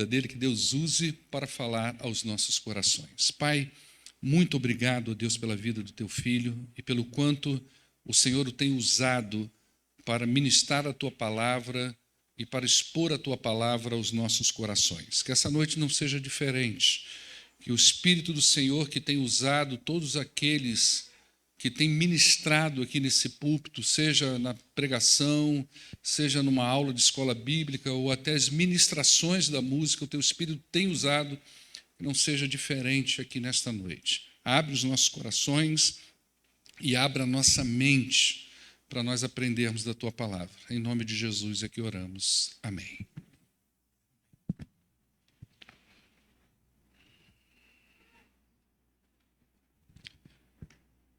dele, que Deus use para falar aos nossos corações. Pai, muito obrigado, ó Deus, pela vida do teu filho e pelo quanto o Senhor o tem usado para ministrar a tua palavra e para expor a tua palavra aos nossos corações. Que essa noite não seja diferente, que o Espírito do Senhor, que tem usado todos aqueles que tem ministrado aqui nesse púlpito, seja na pregação, seja numa aula de escola bíblica ou até as ministrações da música, o teu Espírito tem usado, que não seja diferente aqui nesta noite. Abre os nossos corações e abra a nossa mente para nós aprendermos da tua palavra. Em nome de Jesus é que oramos. Amém.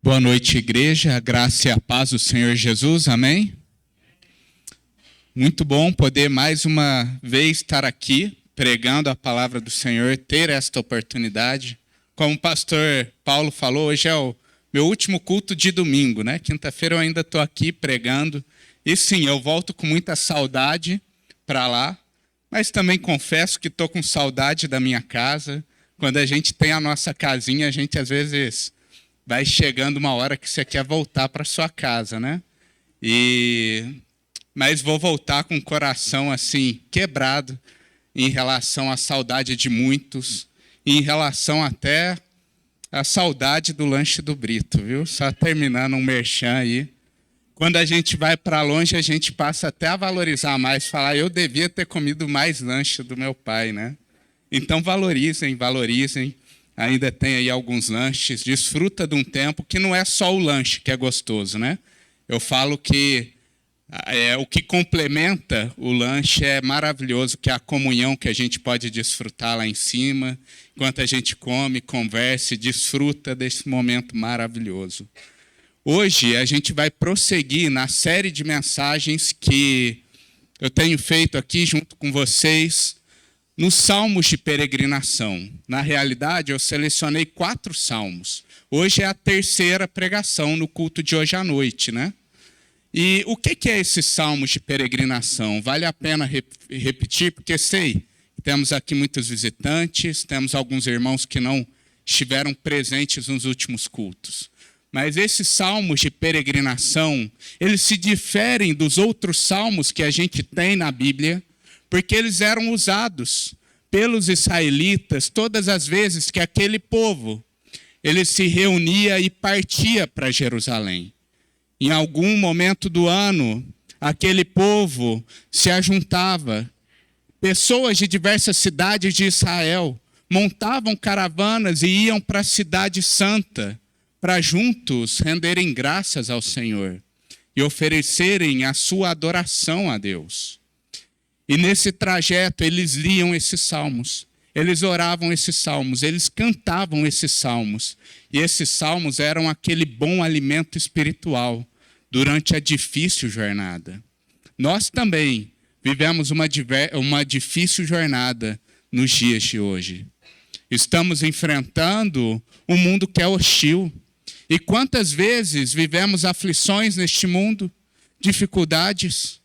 Boa noite, igreja, a graça e a paz do Senhor Jesus, amém? Muito bom poder mais uma vez estar aqui pregando a palavra do Senhor, ter esta oportunidade. Como o pastor Paulo falou, hoje é o meu último culto de domingo, né? Quinta-feira eu ainda estou aqui pregando, e sim, eu volto com muita saudade para lá, mas também confesso que estou com saudade da minha casa. Quando a gente tem a nossa casinha, a gente às vezes vai chegando uma hora que você quer voltar para sua casa, né? Mas vou voltar com o coração assim quebrado em relação à saudade de muitos, em relação até à saudade do lanche do Brito, viu? Só terminando um merchan aí. Quando a gente vai para longe, a gente passa até a valorizar mais, falar, eu devia ter comido mais lanche do meu pai, né? Então valorizem, valorizem. Ainda tem aí alguns lanches, desfruta de um tempo que não é só o lanche que é gostoso, né? Eu falo que o que complementa o lanche é maravilhoso, que é a comunhão que a gente pode desfrutar lá em cima, enquanto a gente come, conversa e desfruta desse momento maravilhoso. Hoje a gente vai prosseguir na série de mensagens que eu tenho feito aqui junto com vocês, nos salmos de peregrinação. Na realidade, eu selecionei 4 salmos. Hoje é a terceira pregação no culto de hoje à noite, né? E o que é esses salmos de peregrinação? Vale a pena repetir, porque sei que temos aqui muitos visitantes, temos alguns irmãos que não estiveram presentes nos últimos cultos. Mas esses salmos de peregrinação, eles se diferem dos outros salmos que a gente tem na Bíblia, porque eles eram usados pelos israelitas todas as vezes que aquele povo ele se reunia e partia para Jerusalém. Em algum momento do ano, aquele povo se ajuntava. Pessoas de diversas cidades de Israel montavam caravanas e iam para a cidade santa, para juntos renderem graças ao Senhor e oferecerem a sua adoração a Deus. E nesse trajeto eles liam esses salmos, eles oravam esses salmos, eles cantavam esses salmos. E esses salmos eram aquele bom alimento espiritual durante a difícil jornada. Nós também vivemos uma difícil jornada nos dias de hoje. Estamos enfrentando um mundo que é hostil. E quantas vezes vivemos aflições neste mundo, dificuldades,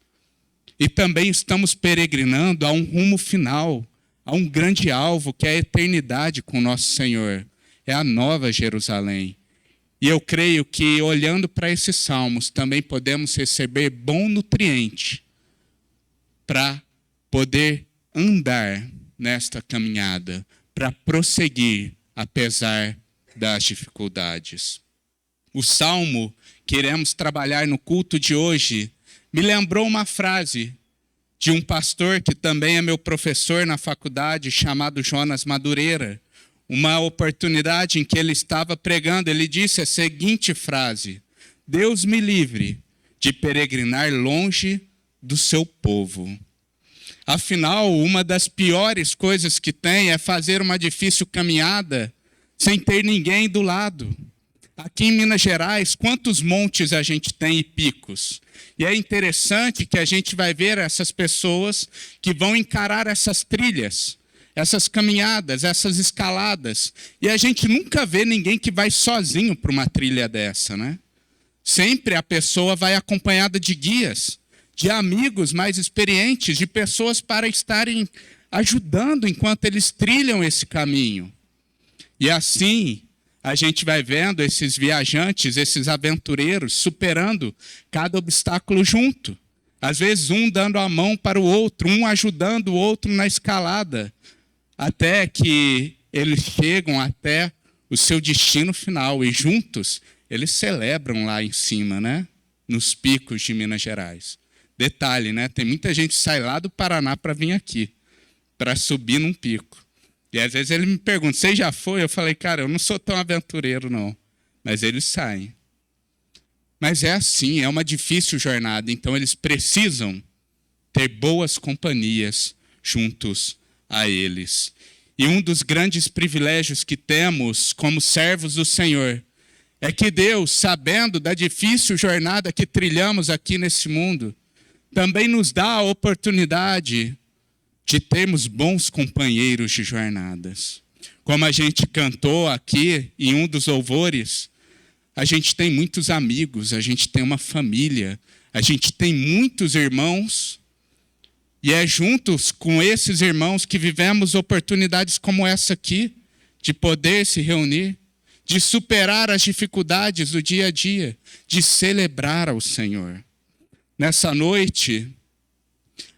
e também estamos peregrinando a um rumo final, a um grande alvo, que é a eternidade com nosso Senhor. É a nova Jerusalém. E eu creio que, olhando para esses salmos, também podemos receber bom nutriente para poder andar nesta caminhada, para prosseguir, apesar das dificuldades. O salmo que iremos trabalhar no culto de hoje me lembrou uma frase de um pastor que também é meu professor na faculdade, chamado Jonas Madureira. Uma oportunidade em que ele estava pregando, ele disse a seguinte frase: Deus me livre de peregrinar longe do seu povo. Afinal, uma das piores coisas que tem é fazer uma difícil caminhada sem ter ninguém do lado. Aqui em Minas Gerais, quantos montes a gente tem e picos? E é interessante que a gente vai ver essas pessoas que vão encarar essas trilhas, essas caminhadas, essas escaladas. E a gente nunca vê ninguém que vai sozinho para uma trilha dessa, né? Sempre a pessoa vai acompanhada de guias, de amigos mais experientes, de pessoas para estarem ajudando enquanto eles trilham esse caminho. E assim, a gente vai vendo esses viajantes, esses aventureiros, superando cada obstáculo junto. Às vezes, um dando a mão para o outro, um ajudando o outro na escalada, até que eles chegam até o seu destino final. E juntos, eles celebram lá em cima, né? Nos picos de Minas Gerais. Detalhe, né? Tem muita gente que sai lá do Paraná para vir aqui, para subir num pico. E às vezes ele me pergunta, você já foi? Eu falei, cara, eu não sou tão aventureiro, não. Mas eles saem. Mas é assim, é uma difícil jornada. Então eles precisam ter boas companhias juntos a eles. E um dos grandes privilégios que temos como servos do Senhor é que Deus, sabendo da difícil jornada que trilhamos aqui nesse mundo, também nos dá a oportunidade de termos bons companheiros de jornadas. Como a gente cantou aqui em um dos louvores, a gente tem muitos amigos, a gente tem uma família, a gente tem muitos irmãos, e é juntos com esses irmãos que vivemos oportunidades como essa aqui, de poder se reunir, de superar as dificuldades do dia a dia, de celebrar ao Senhor. Nessa noite,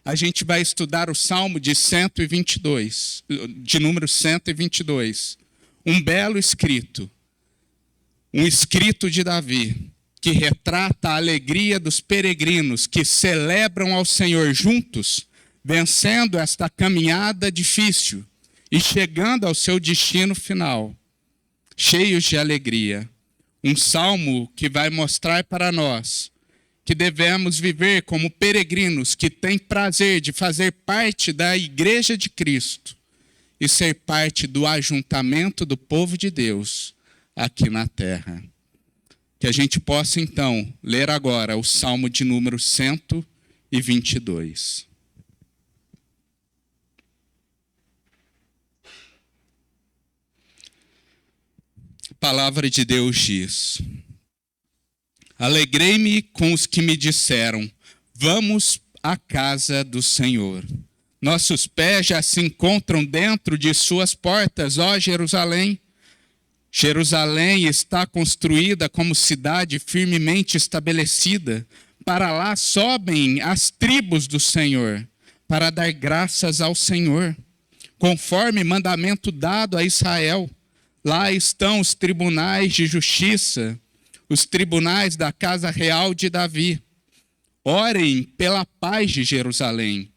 a gente vai estudar o Salmo de 122, de número 122. Um belo escrito, um escrito de Davi, que retrata a alegria dos peregrinos que celebram ao Senhor juntos, vencendo esta caminhada difícil e chegando ao seu destino final, cheios de alegria. Um salmo que vai mostrar para nós que devemos viver como peregrinos que têm prazer de fazer parte da Igreja de Cristo e ser parte do ajuntamento do povo de Deus aqui na terra. Que a gente possa, então, ler agora o Salmo de número 122. A palavra de Deus diz: alegrei-me com os que me disseram, vamos à casa do Senhor. Nossos pés já se encontram dentro de suas portas, ó Jerusalém. Jerusalém está construída como cidade firmemente estabelecida. Para lá sobem as tribos do Senhor, para dar graças ao Senhor, conforme mandamento dado a Israel. Lá estão os tribunais de justiça, os tribunais da casa real de Davi. Orem pela paz de Jerusalém.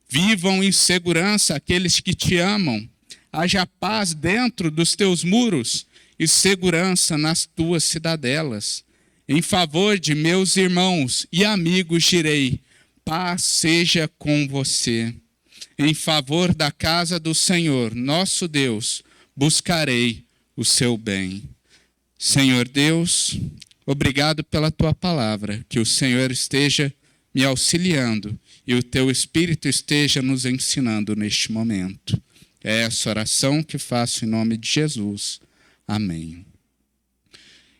Vivam em segurança aqueles que te amam. Haja paz dentro dos teus muros e segurança nas tuas cidadelas. Em favor de meus irmãos e amigos direi, paz seja com você. Em favor da casa do Senhor, nosso Deus, buscarei o seu bem. Senhor Deus, obrigado pela tua palavra, que o Senhor esteja me auxiliando e o teu Espírito esteja nos ensinando neste momento. É essa oração que faço em nome de Jesus. Amém.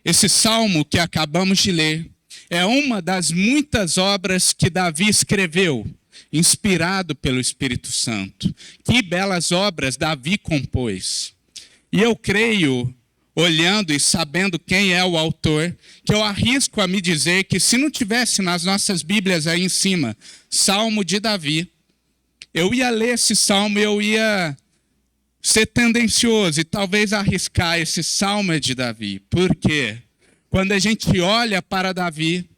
Esse salmo que acabamos de ler é uma das muitas obras que Davi escreveu, inspirado pelo Espírito Santo. Que belas obras Davi compôs. E eu creio, olhando e sabendo quem é o autor, que eu arrisco a me dizer que se não tivesse nas nossas Bíblias aí em cima, Salmo de Davi, eu ia ler esse salmo e eu ia ser tendencioso e talvez arriscar esse salmo de Davi. Por quê? Quando a gente olha para Davi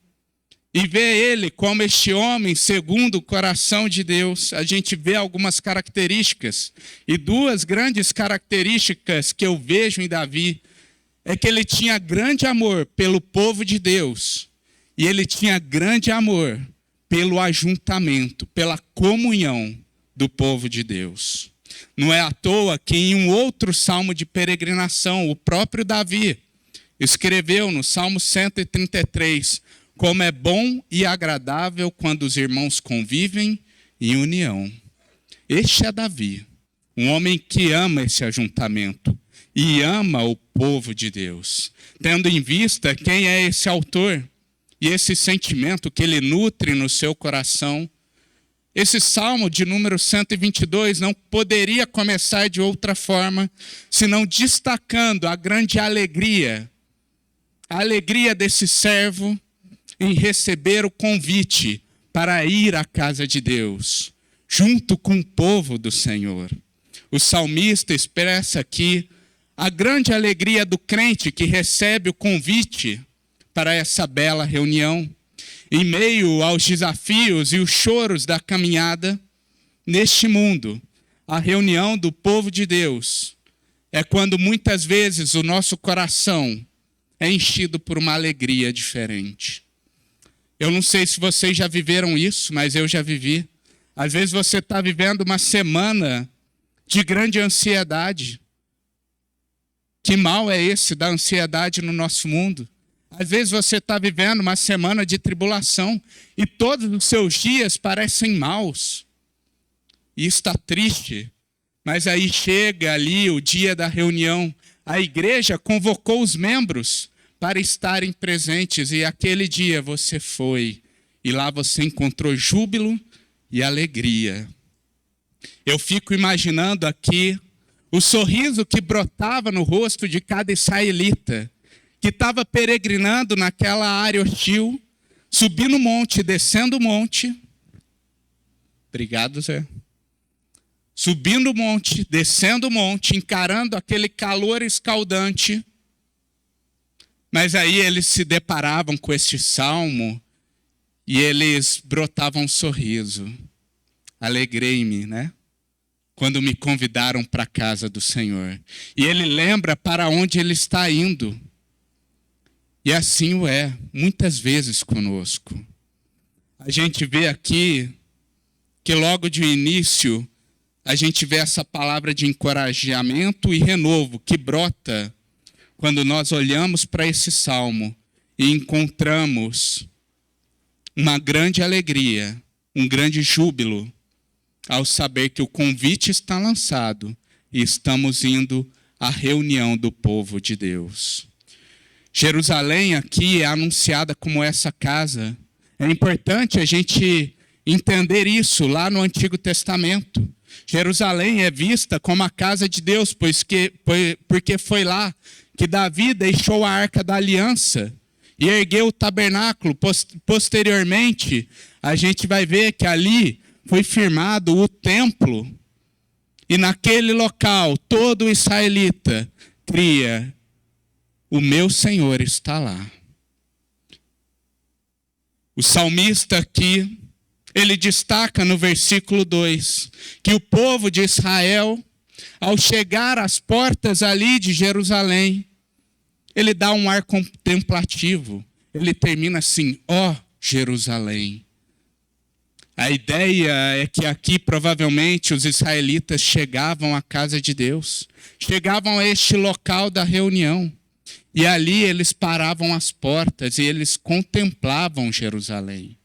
e vê ele como este homem segundo o coração de Deus, a gente vê algumas características. E duas grandes características que eu vejo em Davi é que ele tinha grande amor pelo povo de Deus e ele tinha grande amor pelo ajuntamento, pela comunhão do povo de Deus. Não é à toa que em um outro salmo de peregrinação, o próprio Davi escreveu no Salmo 133, como é bom e agradável quando os irmãos convivem em união. Este é Davi, um homem que ama esse ajuntamento e ama o povo de Deus, tendo em vista quem é esse autor e esse sentimento que ele nutre no seu coração. Esse salmo de número 122 não poderia começar de outra forma, senão destacando a grande alegria, a alegria desse servo em receber o convite para ir à casa de Deus, junto com o povo do Senhor. O salmista expressa aqui a grande alegria do crente que recebe o convite para essa bela reunião. Em meio aos desafios e os choros da caminhada neste mundo, a reunião do povo de Deus é quando muitas vezes o nosso coração é enchido por uma alegria diferente. Eu não sei se vocês já viveram isso, mas eu já vivi. Às vezes você está vivendo uma semana de grande ansiedade. Que mal é esse da ansiedade no nosso mundo? Às vezes você está vivendo uma semana de tribulação e todos os seus dias parecem maus. E está triste. Mas aí chega ali o dia da reunião. A igreja convocou os membros para estarem presentes e aquele dia você foi. E lá você encontrou júbilo e alegria. Eu fico imaginando aqui o sorriso que brotava no rosto de cada israelita que estava peregrinando naquela área hostil, subindo o monte, descendo o monte. Obrigado, Zé. Subindo o monte, descendo o monte, encarando aquele calor escaldante. Mas aí eles se deparavam com este salmo e eles brotavam um sorriso. Alegrei-me, né? Quando me convidaram para a casa do Senhor. E ele lembra para onde ele está indo. E assim o é, muitas vezes conosco. A gente vê aqui que logo de início, a gente vê essa palavra de encorajamento e renovo que brota quando nós olhamos para esse salmo e encontramos uma grande alegria, um grande júbilo, ao saber que o convite está lançado e estamos indo à reunião do povo de Deus. Jerusalém aqui é anunciada como essa casa. É importante a gente entender isso lá no Antigo Testamento. Jerusalém é vista como a casa de Deus, porque foi lá que Davi deixou a Arca da Aliança e ergueu o tabernáculo. Posteriormente, a gente vai ver que ali foi firmado o templo. E naquele local, todo israelita cria: o meu Senhor está lá. O salmista aqui, ele destaca no versículo 2, que o povo de Israel, ao chegar às portas ali de Jerusalém, ele dá um ar contemplativo. Ele termina assim: ó Jerusalém. A ideia é que aqui provavelmente os israelitas chegavam à casa de Deus, chegavam a este local da reunião. E ali eles paravam às portas e eles contemplavam Jerusalém.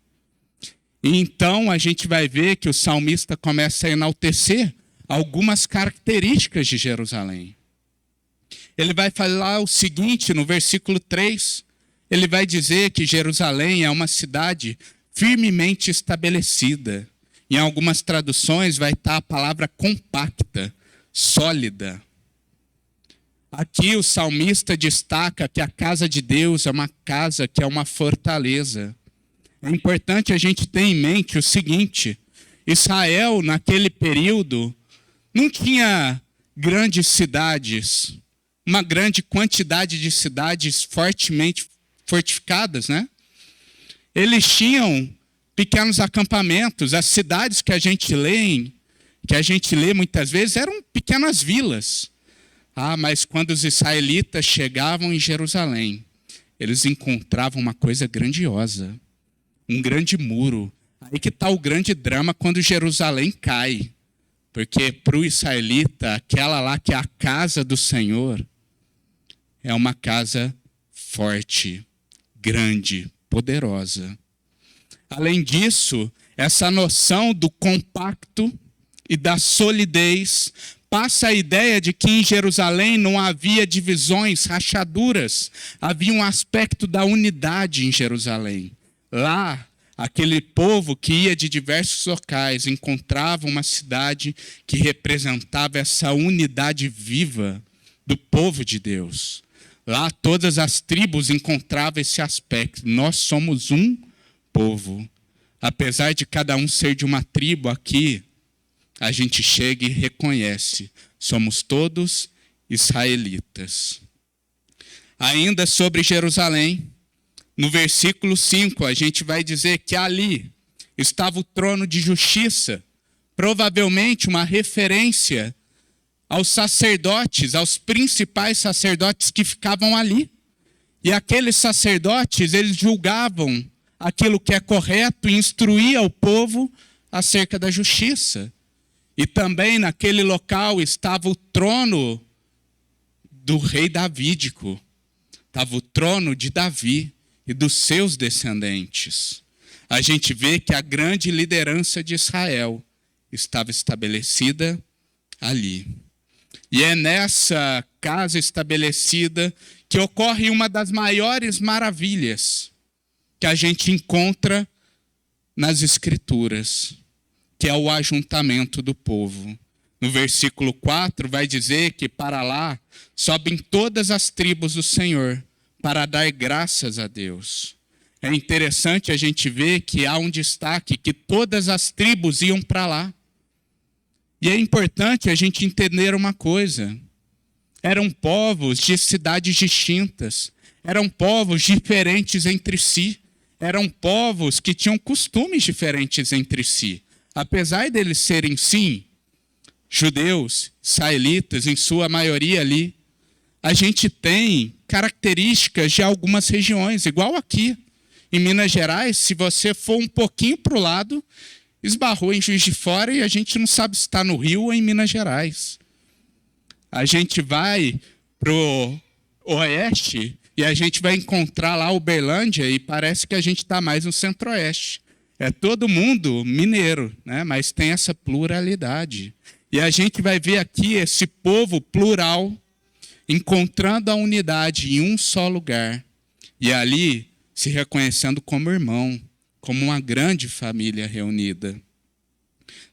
E então a gente vai ver que o salmista começa a enaltecer algumas características de Jerusalém. Ele vai falar o seguinte no versículo 3. Ele vai dizer que Jerusalém é uma cidade firmemente estabelecida. Em algumas traduções vai estar a palavra compacta, sólida. Aqui o salmista destaca que a casa de Deus é uma casa que é uma fortaleza. É importante a gente ter em mente o seguinte: Israel, naquele período, não tinha grandes cidades, uma grande quantidade de cidades fortemente fortificadas, né? Eles tinham pequenos acampamentos. As cidades que a gente lê muitas vezes, eram pequenas vilas. Mas quando os israelitas chegavam em Jerusalém, eles encontravam uma coisa grandiosa, um grande muro. Aí que está o grande drama quando Jerusalém cai. Porque para o israelita, aquela lá que é a casa do Senhor, é uma casa forte, grande, poderosa. Além disso, essa noção do compacto e da solidez passa a ideia de que em Jerusalém não havia divisões, rachaduras. Havia um aspecto da unidade em Jerusalém. Lá, Aquele povo que ia de diversos locais encontrava uma cidade que representava essa unidade viva do povo de Deus. Lá todas as tribos encontravam esse aspecto. Nós somos um povo. Apesar de cada um ser de uma tribo, aqui a gente chega e reconhece. Somos todos israelitas. Ainda sobre Jerusalém, no versículo 5, a gente vai dizer que ali estava o trono de justiça, provavelmente uma referência aos sacerdotes, aos principais sacerdotes que ficavam ali. E aqueles sacerdotes, eles julgavam aquilo que é correto e instruía o povo acerca da justiça. E também naquele local estava o trono do rei davídico. Estava o trono de Davi e dos seus descendentes. A gente vê que a grande liderança de Israel estava estabelecida ali. E é nessa casa estabelecida que ocorre uma das maiores maravilhas que a gente encontra nas Escrituras, que é o ajuntamento do povo. No versículo 4 vai dizer que para lá sobem todas as tribos do Senhor para dar graças a Deus. É interessante a gente ver que há um destaque, que todas as tribos iam para lá. E é importante a gente entender uma coisa. Eram povos de cidades distintas. Eram povos diferentes entre si. Eram povos que tinham costumes diferentes entre si. Apesar deles serem, sim, judeus, israelitas, em sua maioria ali, a gente tem características de algumas regiões, igual aqui. Em Minas Gerais, se você for um pouquinho para o lado, esbarrou em Juiz de Fora e a gente não sabe se está no Rio ou em Minas Gerais. A gente vai para o oeste e a gente vai encontrar lá Uberlândia e parece que a gente está mais no centro-oeste. É todo mundo mineiro, né? Mas tem essa pluralidade. E a gente vai ver aqui esse povo plural encontrando a unidade em um só lugar. E ali se reconhecendo como irmão, como uma grande família reunida.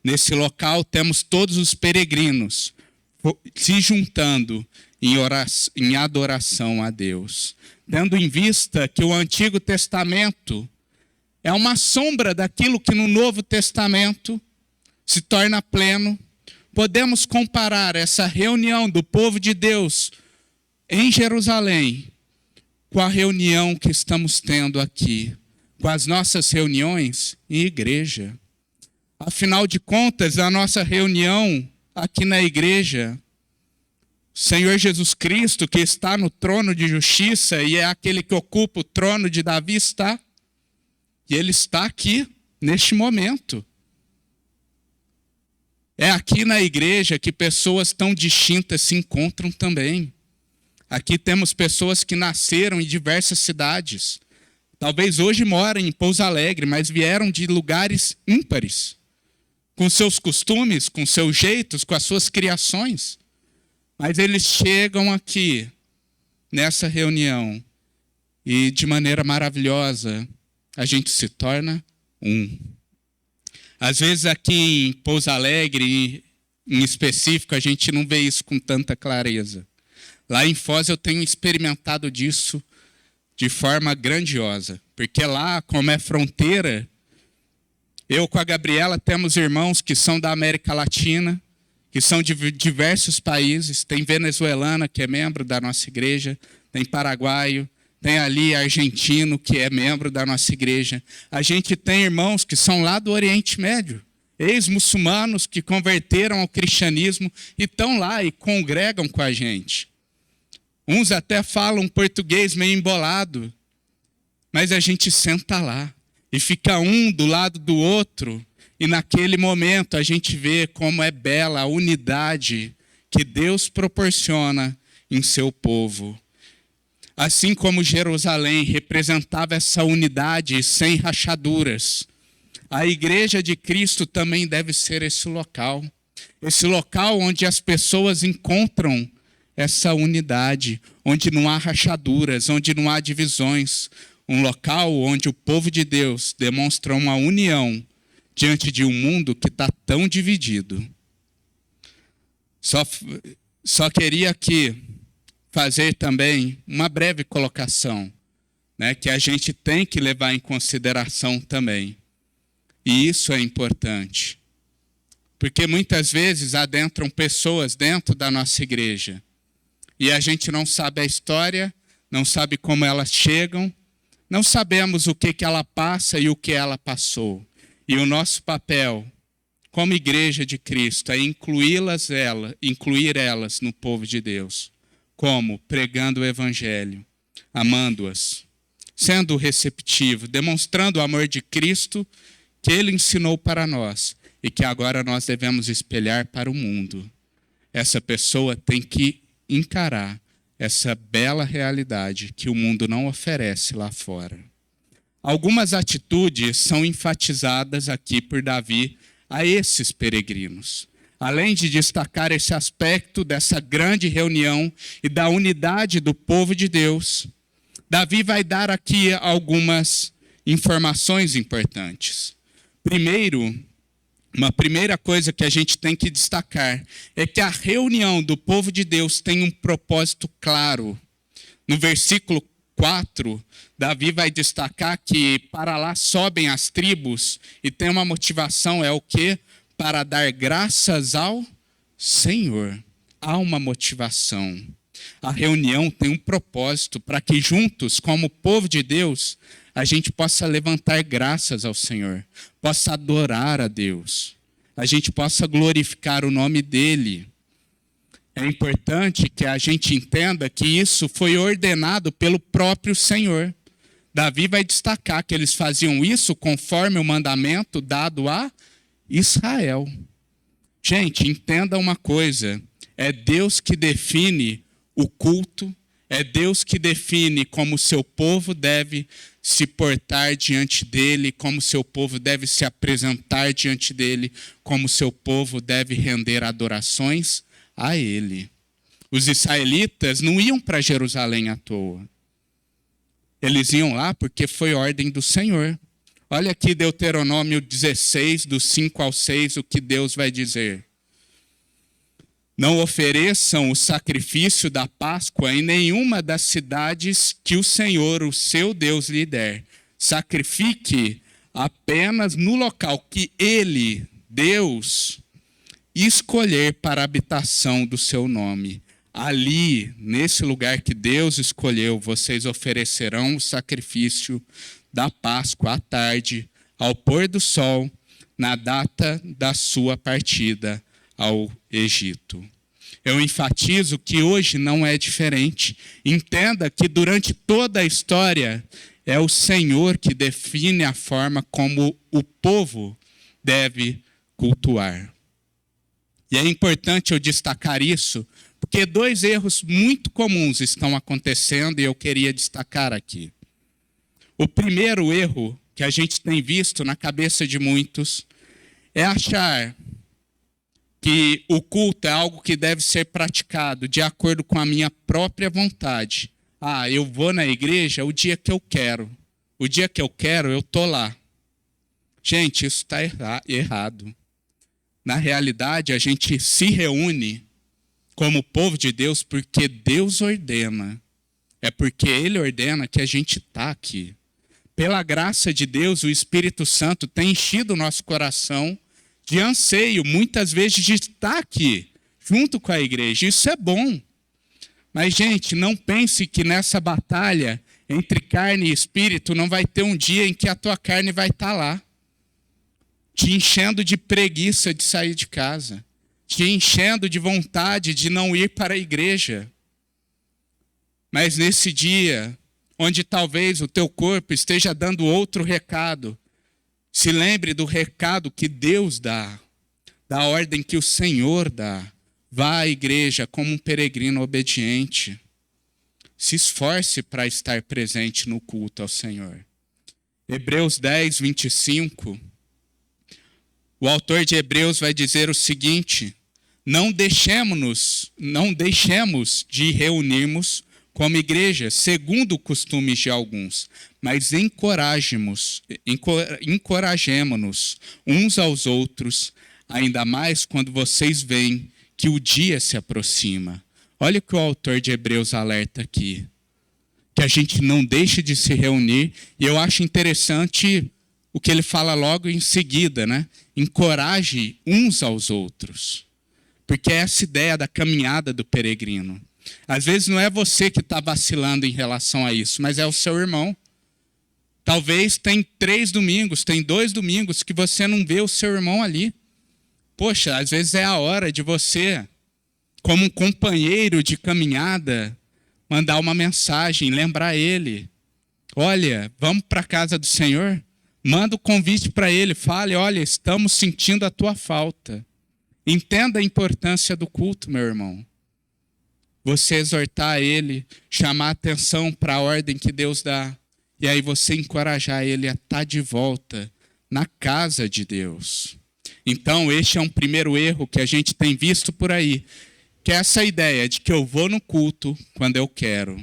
Nesse local temos todos os peregrinos se juntando em adoração a Deus. Tendo em vista que o Antigo Testamento é uma sombra daquilo que no Novo Testamento se torna pleno, podemos comparar essa reunião do povo de Deus em Jerusalém com a reunião que estamos tendo aqui, com as nossas reuniões em igreja. Afinal de contas, a nossa reunião aqui na igreja, o Senhor Jesus Cristo, que está no trono de justiça e é aquele que ocupa o trono de Davi, está. E ele está aqui, neste momento. É aqui na igreja que pessoas tão distintas se encontram também. Aqui temos pessoas que nasceram em diversas cidades. Talvez hoje morem em Pouso Alegre, mas vieram de lugares ímpares. Com seus costumes, com seus jeitos, com as suas criações. Mas eles chegam aqui, nessa reunião, e de maneira maravilhosa, a gente se torna um. Às vezes aqui em Pouso Alegre, em específico, a gente não vê isso com tanta clareza. Lá em Foz eu tenho experimentado disso de forma grandiosa. Porque lá, como é fronteira, eu com a Gabriela temos irmãos que são da América Latina, que são de diversos países. Tem venezuelana, que é membro da nossa igreja, tem paraguaio, tem ali argentino, que é membro da nossa igreja. A gente tem irmãos que são lá do Oriente Médio, ex-muçulmanos que converteram ao cristianismo e estão lá e congregam com a gente. Uns até falam português meio embolado, mas a gente senta lá e fica um do lado do outro. E naquele momento a gente vê como é bela a unidade que Deus proporciona em seu povo. Assim como Jerusalém representava essa unidade sem rachaduras, a igreja de Cristo também deve ser esse local onde as pessoas encontram essa unidade, onde não há rachaduras, onde não há divisões, um local onde o povo de Deus demonstra uma união diante de um mundo que está tão dividido. Só queria aqui fazer também uma breve colocação, né, que a gente tem que levar em consideração também. E isso é importante. Porque muitas vezes adentram pessoas dentro da nossa igreja e a gente não sabe a história, não sabe como elas chegam, não sabemos o que ela passa e o que ela passou. E o nosso papel, como igreja de Cristo, é incluir elas no povo de Deus. Como? Pregando o evangelho, amando-as, sendo receptivo, demonstrando o amor de Cristo que ele ensinou para nós e que agora nós devemos espelhar para o mundo. Essa pessoa tem que encarar essa bela realidade que o mundo não oferece lá fora. Algumas atitudes são enfatizadas aqui por Davi a esses peregrinos. Além de destacar esse aspecto dessa grande reunião e da unidade do povo de Deus, Davi vai dar aqui algumas informações importantes. Primeiro, uma primeira coisa que a gente tem que destacar é que a reunião do povo de Deus tem um propósito claro. No versículo 4, Davi vai destacar que para lá sobem as tribos e tem uma motivação, é o quê? Para dar graças ao Senhor. Há uma motivação. A reunião tem um propósito para que juntos, como povo de Deus, a gente possa levantar graças ao Senhor, possa adorar a Deus, a gente possa glorificar o nome dEle. É importante que a gente entenda que isso foi ordenado pelo próprio Senhor. Davi vai destacar que eles faziam isso conforme o mandamento dado a Israel. Gente, entenda uma coisa, é Deus que define o culto, é Deus que define como o seu povo deve se portar diante dele, como o seu povo deve se apresentar diante dele, como o seu povo deve render adorações a ele. Os israelitas não iam para Jerusalém à toa. Eles iam lá porque foi ordem do Senhor. Olha aqui Deuteronômio 16, do 5 ao 6, o que Deus vai dizer. Não ofereçam o sacrifício da Páscoa em nenhuma das cidades que o Senhor, o seu Deus, lhe der. Sacrifique apenas no local que ele, Deus, escolher para a habitação do seu nome. Ali, nesse lugar que Deus escolheu, vocês oferecerão o sacrifício da Páscoa à tarde, ao pôr do sol, na data da sua partida ao Egito. Eu enfatizo que hoje não é diferente. Entenda que durante toda a história é o Senhor que define a forma como o povo deve cultuar. E é importante eu destacar isso, porque dois erros muito comuns estão acontecendo e eu queria destacar aqui. O primeiro erro que a gente tem visto na cabeça de muitos é achar que o culto é algo que deve ser praticado de acordo com a minha própria vontade. Ah, eu vou na igreja o dia que eu quero. O dia que eu quero, eu estou lá. Gente, isso está errado. Na realidade, a gente se reúne como povo de Deus porque Deus ordena. É porque Ele ordena que a gente está aqui. Pela graça de Deus, o Espírito Santo tem enchido o nosso coração de anseio, muitas vezes, de estar aqui, junto com a igreja. Isso é bom. Mas, gente, não pense que nessa batalha entre carne e espírito não vai ter um dia em que a tua carne vai estar lá, te enchendo de preguiça de sair de casa, te enchendo de vontade de não ir para a igreja. Mas nesse dia, onde talvez o teu corpo esteja dando outro recado, se lembre do recado que Deus dá, da ordem que o Senhor dá. Vá à igreja como um peregrino obediente. Se esforce para estar presente no culto ao Senhor. Hebreus 10, 25. O autor de Hebreus vai dizer o seguinte: não deixemos de reunirmos, como igreja, segundo o costume de alguns, mas encorajemo-nos uns aos outros, ainda mais quando vocês veem que o dia se aproxima. Olha o que o autor de Hebreus alerta aqui, que a gente não deixe de se reunir, e eu acho interessante o que ele fala logo em seguida, né? Encoraje uns aos outros, porque é essa ideia da caminhada do peregrino. Às vezes não é você que está vacilando em relação a isso, mas é o seu irmão. Talvez tem 3 domingos, tem 2 domingos que você não vê o seu irmão ali. Poxa, às vezes é a hora de você, como um companheiro de caminhada, mandar uma mensagem, lembrar ele. Olha, vamos para a casa do Senhor? Manda o convite para ele, fale, olha, estamos sentindo a tua falta. Entenda a importância do culto, meu irmão. Você exortar ele, chamar a atenção para a ordem que Deus dá. E aí você encorajar ele a estar de volta na casa de Deus. Então, este é um primeiro erro que a gente tem visto por aí, que é essa ideia de que eu vou no culto quando eu quero.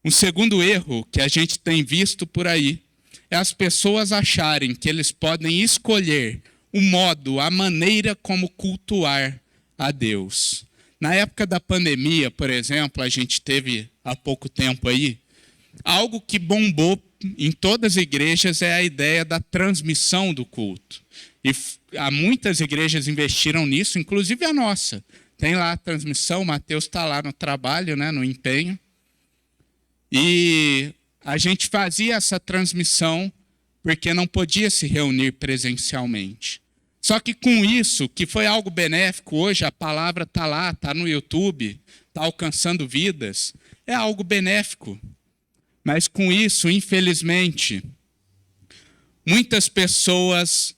Um segundo erro que a gente tem visto por aí é as pessoas acharem que eles podem escolher o modo, a maneira como cultuar a Deus. Na época da pandemia, por exemplo, a gente teve há pouco tempo aí, algo que bombou em todas as igrejas é a ideia da transmissão do culto. E há muitas igrejas investiram nisso, inclusive a nossa. Tem lá a transmissão, o Mateus está lá no trabalho, né, no empenho. E a gente fazia essa transmissão porque não podia se reunir presencialmente. Só que com isso, que foi algo benéfico, hoje a palavra está lá, está no YouTube, está alcançando vidas, é algo benéfico. Mas com isso, infelizmente, muitas pessoas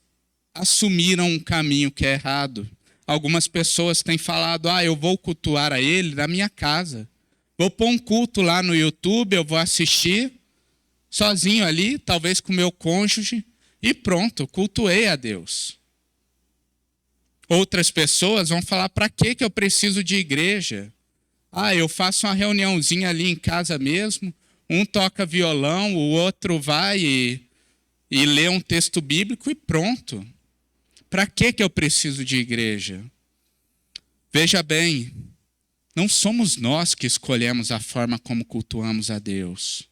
assumiram um caminho que é errado. Algumas pessoas têm falado, eu vou cultuar a ele na minha casa. Vou pôr um culto lá no YouTube, eu vou assistir sozinho ali, talvez com meu cônjuge, e pronto, cultuei a Deus. Outras pessoas vão falar, para que eu preciso de igreja? Eu faço uma reuniãozinha ali em casa mesmo, um toca violão, o outro vai e lê um texto bíblico e pronto. Para que eu preciso de igreja? Veja bem, não somos nós que escolhemos a forma como cultuamos a Deus.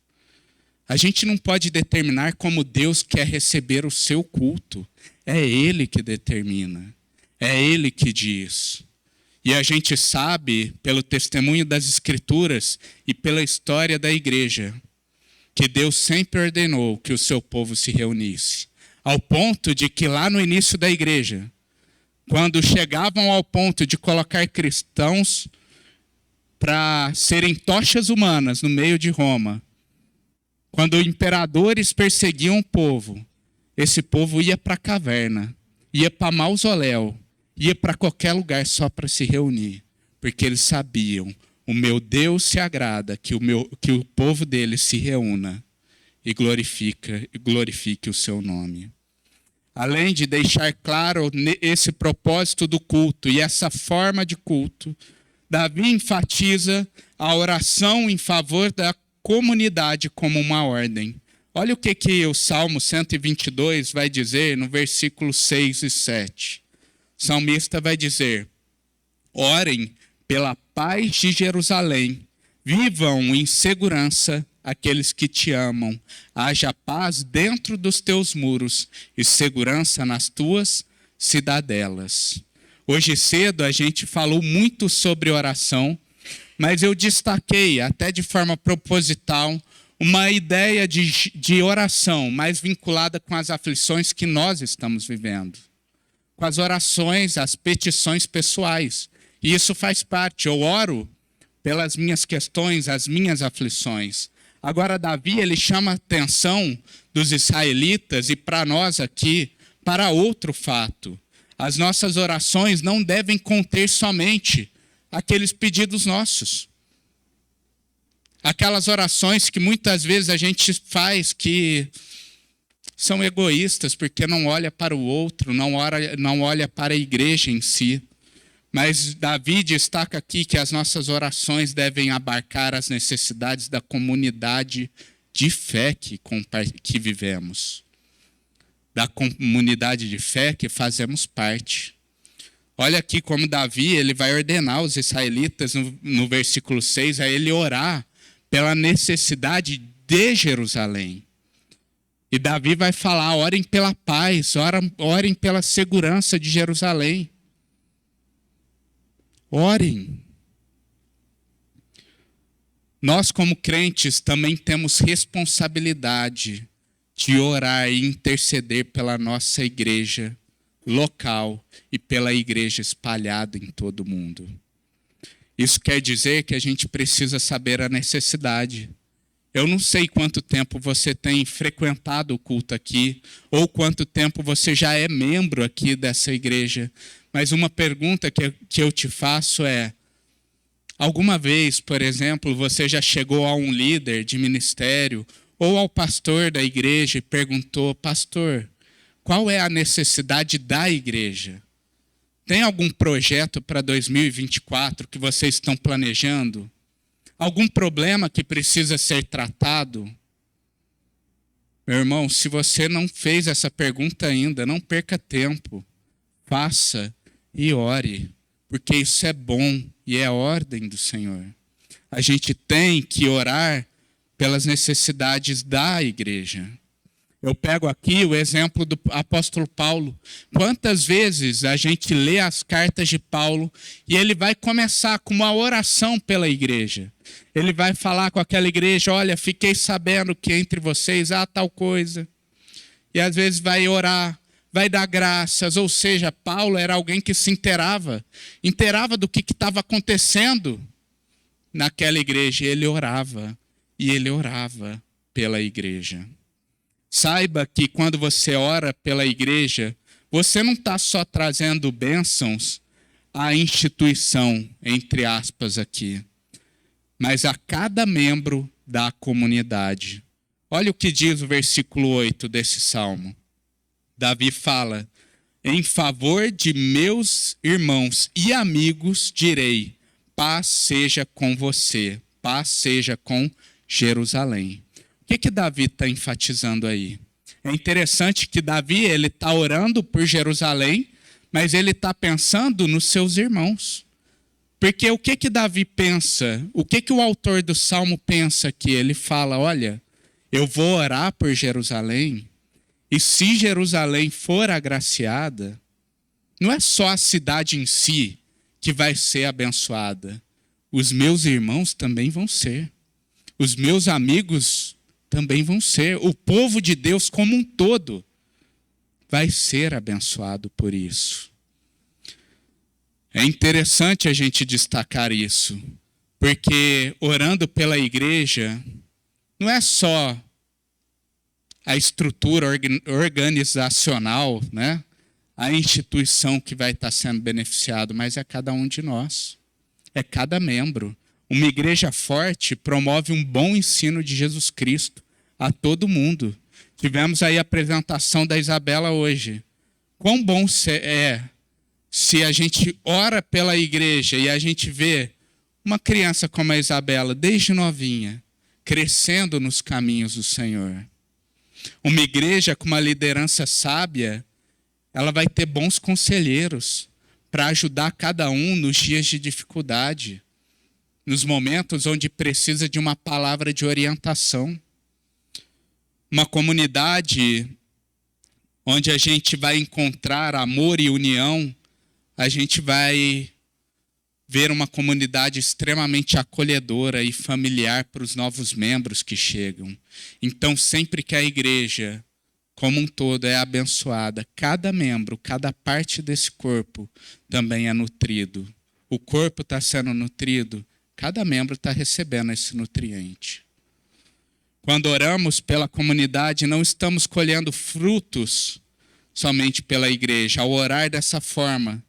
A gente não pode determinar como Deus quer receber o seu culto. É Ele que determina. É Ele que diz. E a gente sabe, pelo testemunho das Escrituras e pela história da igreja, que Deus sempre ordenou que o seu povo se reunisse. Ao ponto de que lá no início da igreja, quando chegavam ao ponto de colocar cristãos para serem tochas humanas no meio de Roma, quando imperadores perseguiam o povo, esse povo ia para a caverna, ia para mausoléu, ia para qualquer lugar só para se reunir, porque eles sabiam, o meu Deus se agrada que o povo dele se reúna e glorifique o seu nome. Além de deixar claro esse propósito do culto e essa forma de culto, Davi enfatiza a oração em favor da comunidade como uma ordem. Olha o que o Salmo 122 vai dizer no versículo 6 e 7. O salmista vai dizer, orem pela paz de Jerusalém, vivam em segurança aqueles que te amam, haja paz dentro dos teus muros e segurança nas tuas cidadelas. Hoje cedo a gente falou muito sobre oração, mas eu destaquei, até de forma proposital, uma ideia de oração mais vinculada com as aflições que nós estamos vivendo. Com as orações, as petições pessoais. E isso faz parte, eu oro pelas minhas questões, as minhas aflições. Agora, Davi, ele chama a atenção dos israelitas e para nós aqui, para outro fato. As nossas orações não devem conter somente aqueles pedidos nossos. Aquelas orações que muitas vezes a gente faz que são egoístas, porque não olha para o outro, não olha para a igreja em si. Mas Davi destaca aqui que as nossas orações devem abarcar as necessidades da comunidade de fé que vivemos, da comunidade de fé que fazemos parte. Olha aqui como Davi ele vai ordenar os israelitas no versículo 6 a ele orar pela necessidade de Jerusalém. E Davi vai falar, orem pela paz, orem pela segurança de Jerusalém. Orem. Nós, como crentes, também temos responsabilidade de orar e interceder pela nossa igreja local e pela igreja espalhada em todo o mundo. Isso quer dizer que a gente precisa saber a necessidade. Eu não sei quanto tempo você tem frequentado o culto aqui, ou quanto tempo você já é membro aqui dessa igreja, mas uma pergunta que eu te faço é: alguma vez, por exemplo, você já chegou a um líder de ministério ou ao pastor da igreja e perguntou: pastor, qual é a necessidade da igreja? Tem algum projeto para 2024 que vocês estão planejando? Algum problema que precisa ser tratado? Meu irmão, se você não fez essa pergunta ainda, não perca tempo. Faça e ore, porque isso é bom e é a ordem do Senhor. A gente tem que orar pelas necessidades da igreja. Eu pego aqui o exemplo do apóstolo Paulo. Quantas vezes a gente lê as cartas de Paulo e ele vai começar com uma oração pela igreja. Ele vai falar com aquela igreja: olha, fiquei sabendo que entre vocês há tal coisa. E às vezes vai orar, vai dar graças. Ou seja, Paulo era alguém que se inteirava do que estava acontecendo naquela igreja. Ele orava pela igreja. Saiba que quando você ora pela igreja, você não está só trazendo bênçãos à instituição, entre aspas aqui, mas a cada membro da comunidade. Olha o que diz o versículo 8 desse salmo. Davi fala: em favor de meus irmãos e amigos direi, paz seja com você, paz seja com Jerusalém. O que Davi está enfatizando aí? É interessante que Davi ele está orando por Jerusalém, mas ele está pensando nos seus irmãos. Porque o que Davi pensa? O que o autor do Salmo pensa aqui? Ele fala: olha, eu vou orar por Jerusalém, e se Jerusalém for agraciada, não é só a cidade em si que vai ser abençoada. Os meus irmãos também vão ser. Os meus amigos também vão ser. O povo de Deus como um todo vai ser abençoado por isso. É interessante a gente destacar isso, porque orando pela igreja não é só a estrutura organizacional, né? A instituição que vai estar sendo beneficiado, mas é cada um de nós, é cada membro. Uma igreja forte promove um bom ensino de Jesus Cristo a todo mundo. Tivemos aí a apresentação da Isabela hoje. Quão bom é se a gente ora pela igreja e a gente vê uma criança como a Isabela, desde novinha, crescendo nos caminhos do Senhor. Uma igreja com uma liderança sábia, ela vai ter bons conselheiros para ajudar cada um nos dias de dificuldade, nos momentos onde precisa de uma palavra de orientação. Uma comunidade onde a gente vai encontrar amor e união, a gente vai ver uma comunidade extremamente acolhedora e familiar para os novos membros que chegam. Então, sempre que a igreja como um todo é abençoada, cada membro, cada parte desse corpo também é nutrido. O corpo está sendo nutrido, cada membro está recebendo esse nutriente. Quando oramos pela comunidade, não estamos colhendo frutos somente pela igreja. Ao orar dessa forma,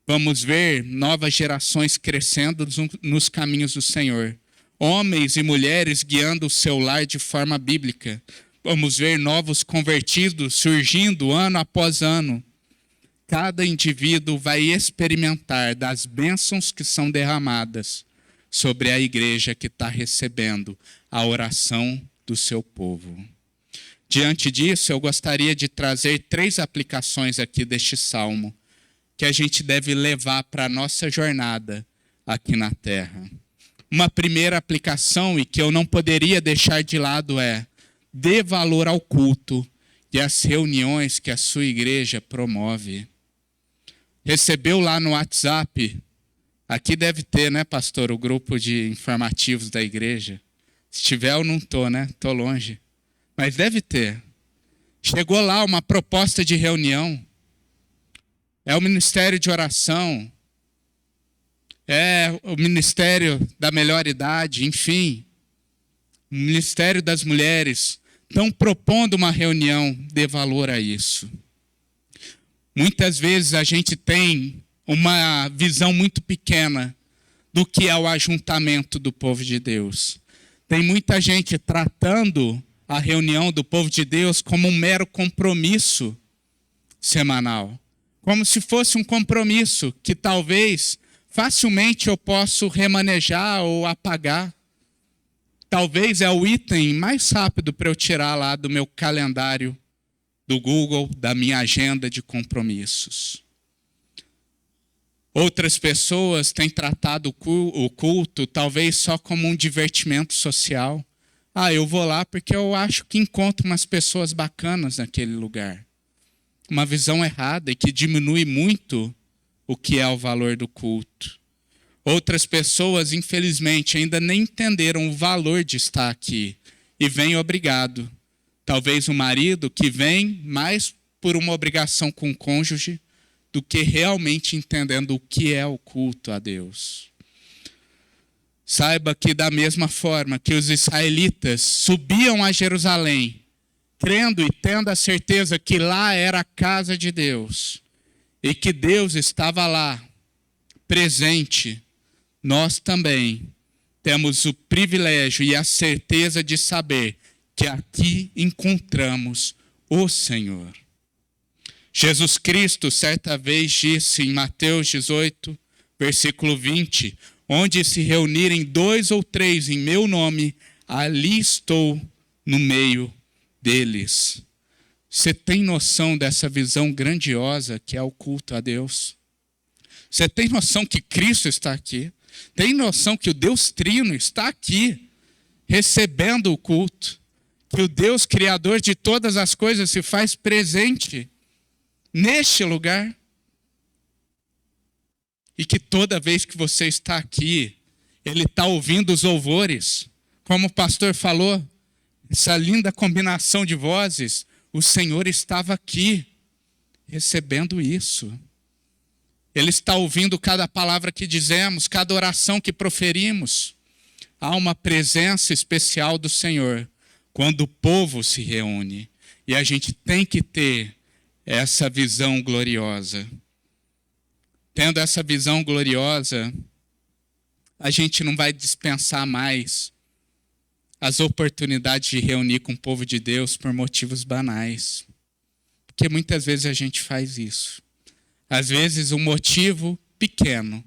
vamos ver novas gerações crescendo nos caminhos do Senhor. Homens e mulheres guiando o seu lar de forma bíblica. Vamos ver novos convertidos surgindo ano após ano. cada indivíduo vai experimentar das bênçãos que são derramadas sobre a igreja que está recebendo a oração do seu povo. Diante disso, eu gostaria de trazer 3 aplicações aqui deste salmo que a gente deve levar para a nossa jornada aqui na terra. Uma primeira aplicação, e que eu não poderia deixar de lado, é: dê valor ao culto e às reuniões que a sua igreja promove. Recebeu lá no WhatsApp, aqui deve ter, né, pastor, o grupo de informativos da igreja. Se tiver, eu não estou, né? Estou longe. Mas deve ter. Chegou lá uma proposta de reunião. É o ministério de oração. É o ministério da melhor idade, enfim. O ministério das mulheres. Estão propondo uma reunião, dê valor a isso. Muitas vezes a gente tem uma visão muito pequena do que é o ajuntamento do povo de Deus. Tem muita gente tratando a reunião do povo de Deus como um mero compromisso semanal. Como se fosse um compromisso que talvez facilmente eu possa remanejar ou apagar. Talvez é o item mais rápido para eu tirar lá do meu calendário do Google, da minha agenda de compromissos. Outras pessoas têm tratado o culto talvez só como um divertimento social. Eu vou lá porque eu acho que encontro umas pessoas bacanas naquele lugar. Uma visão errada e que diminui muito o que é o valor do culto. Outras pessoas, infelizmente, ainda nem entenderam o valor de estar aqui e vêm obrigado. Talvez o marido que vem mais por uma obrigação com o cônjuge do que realmente entendendo o que é o culto a Deus. Saiba que da mesma forma que os israelitas subiam a Jerusalém, crendo e tendo a certeza que lá era a casa de Deus e que Deus estava lá, presente, nós também temos o privilégio e a certeza de saber que aqui encontramos o Senhor. Jesus Cristo certa vez disse em Mateus 18, versículo 20, onde se reunirem 2 ou 3 em meu nome, ali estou no meio deles. Você tem noção dessa visão grandiosa que é o culto a Deus? Você tem noção que Cristo está aqui? Tem noção que o Deus Trino está aqui, recebendo o culto? Que o Deus Criador de todas as coisas se faz presente neste lugar? E que toda vez que você está aqui, Ele está ouvindo os louvores. Como o pastor falou, essa linda combinação de vozes, o Senhor estava aqui, recebendo isso. Ele está ouvindo cada palavra que dizemos, cada oração que proferimos. Há uma presença especial do Senhor quando o povo se reúne. E a gente tem que ter essa visão gloriosa. Tendo essa visão gloriosa, a gente não vai dispensar mais as oportunidades de reunir com o povo de Deus por motivos banais. Porque muitas vezes a gente faz isso. Às vezes um motivo pequeno,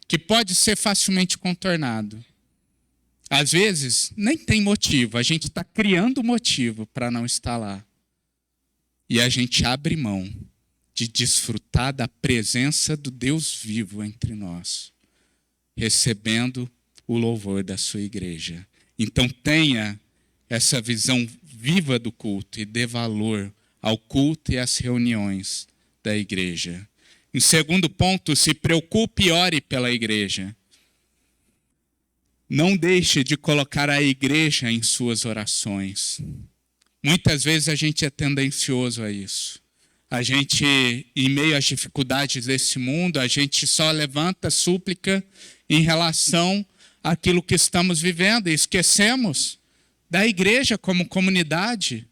que pode ser facilmente contornado. Às vezes nem tem motivo, a gente está criando motivo para não estar lá. E a gente abre mão de desfrutar da presença do Deus vivo entre nós, recebendo o louvor da sua igreja. Então tenha essa visão viva do culto e dê valor ao culto e às reuniões da igreja. Em segundo ponto, se preocupe e ore pela igreja. Não deixe de colocar a igreja em suas orações. Muitas vezes a gente é tendencioso a isso. A gente, em meio às dificuldades desse mundo, a gente só levanta súplica em relação àquilo que estamos vivendo e esquecemos da igreja como comunidade.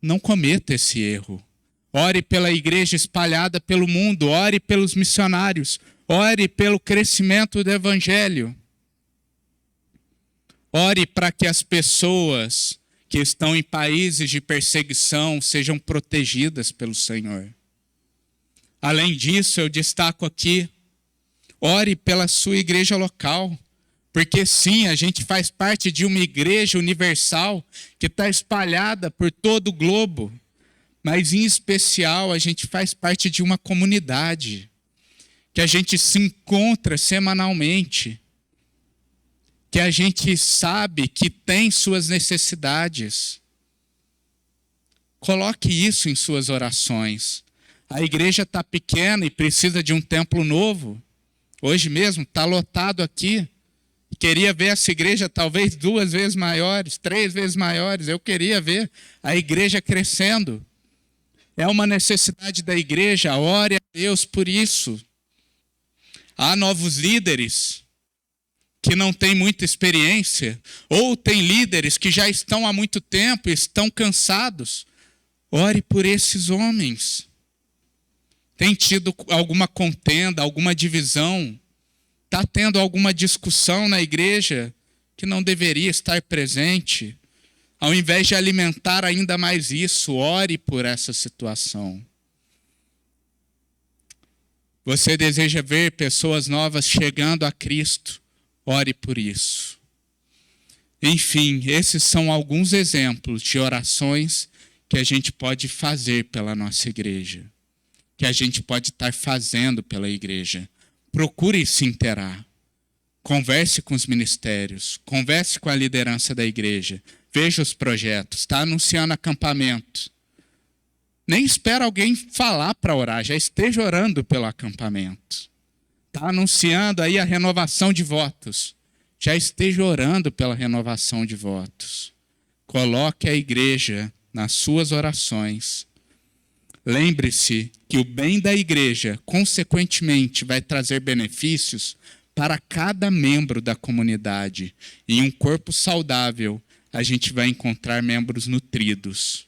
Não cometa esse erro. Ore pela igreja espalhada pelo mundo, ore pelos missionários, ore pelo crescimento do evangelho. Ore para que as pessoas que estão em países de perseguição sejam protegidas pelo Senhor. Além disso, eu destaco aqui, ore pela sua igreja local, porque sim, a gente faz parte de uma igreja universal que está espalhada por todo o globo, mas em especial a gente faz parte de uma comunidade, que a gente se encontra semanalmente, que a gente sabe que tem suas necessidades. Coloque isso em suas orações. A igreja está pequena e precisa de um templo novo. Hoje mesmo está lotado aqui. Queria ver essa igreja talvez 2 vezes maiores, 3 vezes maiores. Eu queria ver a igreja crescendo. É uma necessidade da igreja. Ore a Deus por isso. Há novos líderes que não têm muita experiência, ou tem líderes que já estão há muito tempo e estão cansados. Ore por esses homens. Tem tido alguma contenda, alguma divisão? Está tendo alguma discussão na igreja que não deveria estar presente? Ao invés de alimentar ainda mais isso, ore por essa situação. Você deseja ver pessoas novas chegando a Cristo? Ore por isso. Enfim, esses são alguns exemplos de orações que a gente pode fazer pela nossa igreja, que a gente pode estar fazendo pela igreja. Procure se inteirar. Converse com os ministérios, converse com a liderança da igreja, veja os projetos, está anunciando acampamento. Nem espera alguém falar para orar, já esteja orando pelo acampamento. Está anunciando aí a renovação de votos, já esteja orando pela renovação de votos. Coloque a igreja nas suas orações. Lembre-se que o bem da igreja, consequentemente, vai trazer benefícios para cada membro da comunidade. Em um corpo saudável, a gente vai encontrar membros nutridos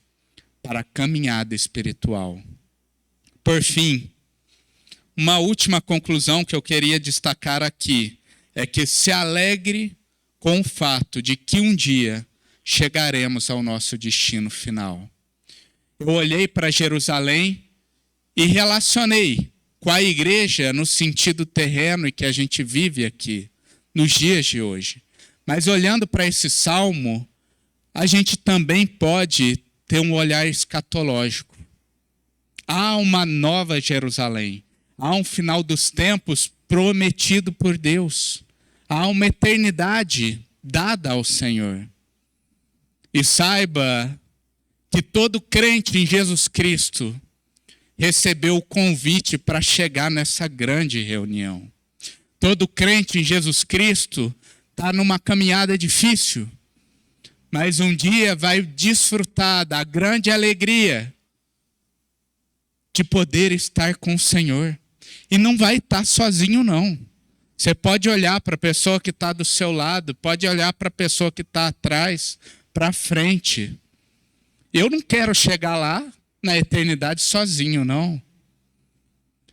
para a caminhada espiritual. Por fim, uma última conclusão que eu queria destacar aqui é que se alegre com o fato de que um dia chegaremos ao nosso destino final. Eu olhei para Jerusalém e relacionei com a igreja no sentido terreno e que a gente vive aqui, nos dias de hoje. Mas olhando para esse salmo, a gente também pode ter um olhar escatológico. Há uma nova Jerusalém. Há um final dos tempos prometido por Deus. Há uma eternidade dada ao Senhor. E saiba que todo crente em Jesus Cristo recebeu o convite para chegar nessa grande reunião. Todo crente em Jesus Cristo está numa caminhada difícil, mas um dia vai desfrutar da grande alegria de poder estar com o Senhor. E não vai estar sozinho, não. Você pode olhar para a pessoa que está do seu lado, pode olhar para a pessoa que está atrás, para frente. Eu não quero chegar lá na eternidade sozinho, não.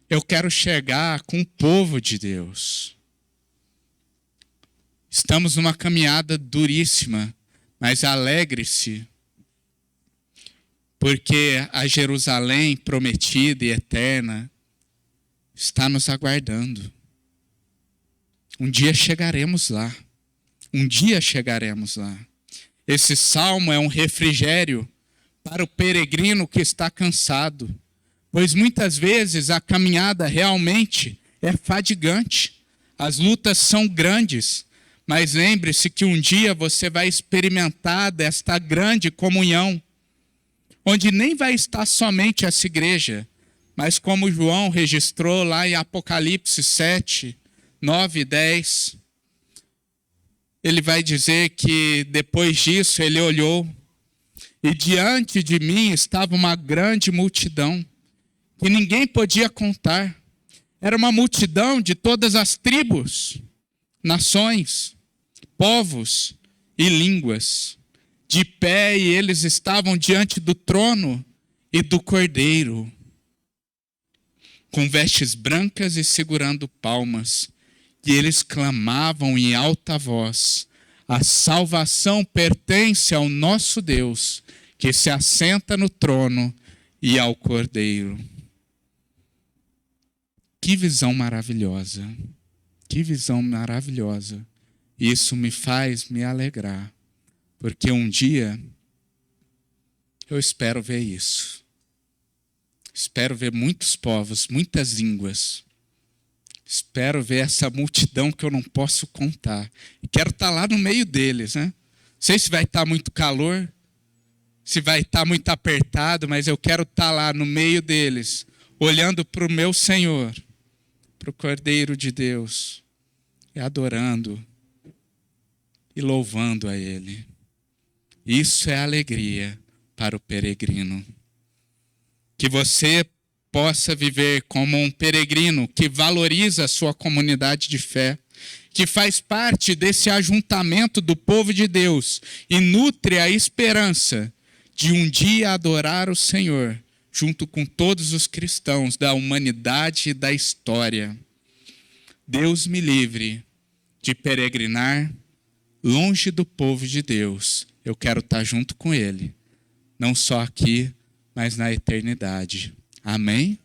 Eu quero chegar com o povo de Deus. Estamos numa caminhada duríssima, mas alegre-se, porque a Jerusalém prometida e eterna está nos aguardando. Um dia chegaremos lá. Um dia chegaremos lá. Esse salmo é um refrigério para o peregrino que está cansado, pois muitas vezes a caminhada realmente é fadigante. As lutas são grandes, mas lembre-se que um dia você vai experimentar desta grande comunhão, onde nem vai estar somente essa igreja, mas como João registrou lá em Apocalipse 7, 9 e 10, ele vai dizer que depois disso ele olhou e diante de mim estava uma grande multidão que ninguém podia contar. Era uma multidão de todas as tribos, nações, povos e línguas. De pé, e eles estavam diante do trono e do Cordeiro, com vestes brancas e segurando palmas. E eles clamavam em alta voz: A salvação pertence ao nosso Deus, que se assenta no trono, e ao Cordeiro. Que visão maravilhosa. Que visão maravilhosa. Isso me faz me alegrar, porque um dia eu espero ver isso. Espero ver muitos povos, muitas línguas. Espero ver essa multidão que eu não posso contar. E quero estar lá no meio deles, né? Não sei se vai estar muito calor, se vai estar muito apertado, mas eu quero estar lá no meio deles, olhando para o meu Senhor, para o Cordeiro de Deus, e adorando e louvando a Ele. Isso é alegria para o peregrino. Que você possa viver como um peregrino que valoriza a sua comunidade de fé, que faz parte desse ajuntamento do povo de Deus e nutre a esperança de um dia adorar o Senhor, junto com todos os cristãos da humanidade e da história. Deus me livre de peregrinar longe do povo de Deus. Eu quero estar junto com Ele, não só aqui, mas na eternidade. Amém?